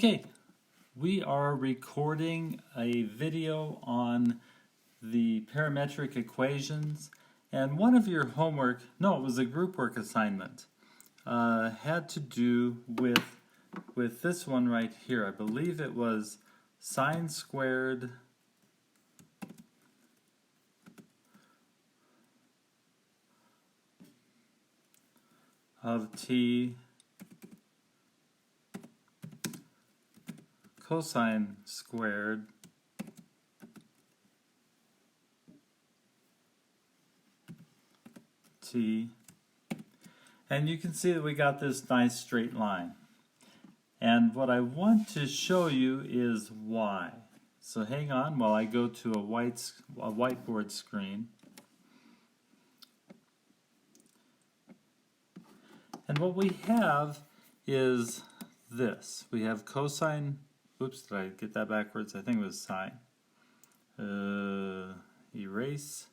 Okay, we are recording a video on the parametric equations, and one of your homework, no, it was a group work assignment, had to do with this one right here. I believe it was sine squared of t cosine squared t, and you can see that we got this nice straight line. And what I want to show you is y. So hang on while I go to a whiteboard screen. And what we have is this. We have cosine, oops, did I get that backwards? I think it was sine. Erase.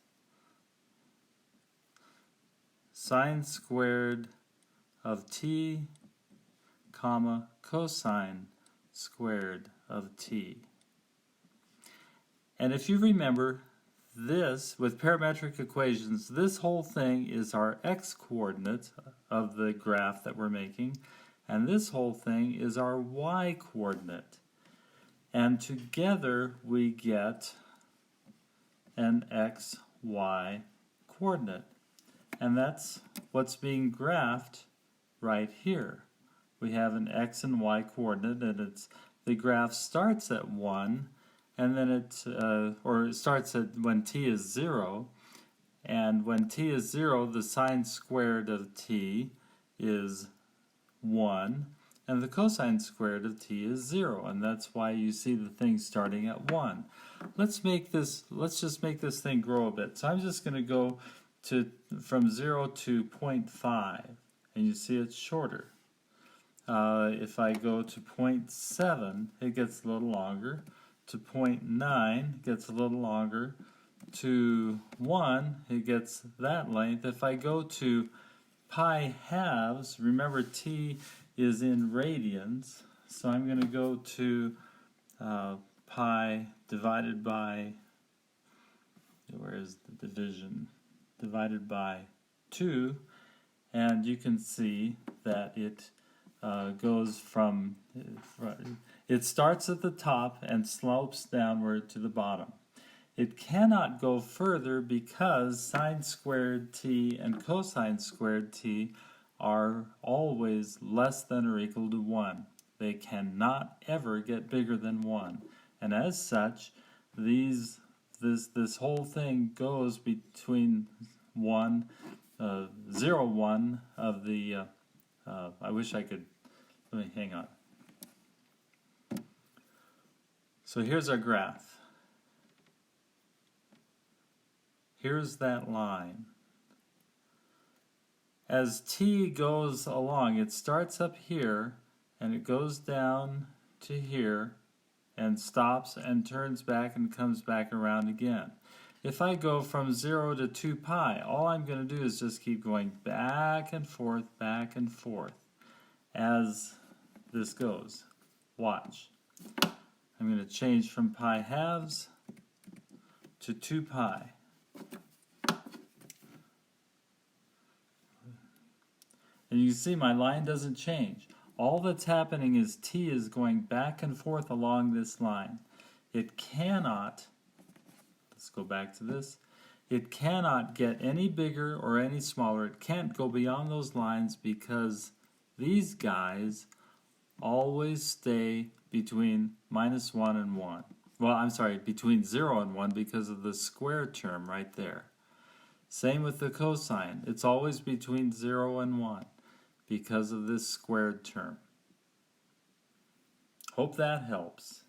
Sine squared of t, comma, cosine squared of t. And if you remember, this, with parametric equations, this whole thing is our x-coordinate of the graph that we're making, and this whole thing is our y-coordinate. And together we get an x-y coordinate. And that's what's being graphed right here. We have an x and y coordinate, and the graph starts at 1, and then it starts at when t is 0, and when t is 0, the sine squared of t is 1, and the cosine squared of t is 0, and that's why you see the thing starting at 1. Let's just make this thing grow a bit. So I'm just going to go from 0 to 0.5, and you see it's shorter. If I go to 0.7, it gets a little longer. To 0.9, it gets a little longer. To 1, it gets that length. If I go to pi halves, remember t is in radians, so I'm going to go to pi divided by, where is the division? Divided by 2, and you can see that it goes from, it starts at the top and slopes downward to the bottom. It cannot go further because sine squared t and cosine squared t are always less than or equal to 1. They cannot ever get bigger than 1. And as such, this whole thing goes between 0, 1 of the, I wish I could, let me hang on. So here's our graph. Here's that line. As t goes along, it starts up here and it goes down to here and stops and turns back and comes back around again. If I go from 0 to 2 pi, all I'm going to do is just keep going back and forth as this goes. Watch. I'm going to change from pi halves to 2 pi. And you can see my line doesn't change. All that's happening is t is going back and forth along this line. It cannot, let's go back to this, it cannot get any bigger or any smaller. It can't go beyond those lines because these guys always stay between -1 and 1. Well, I'm sorry, between 0 and 1 because of the square term right there. Same with the cosine. It's always between 0 and 1 because of this squared term. Hope that helps.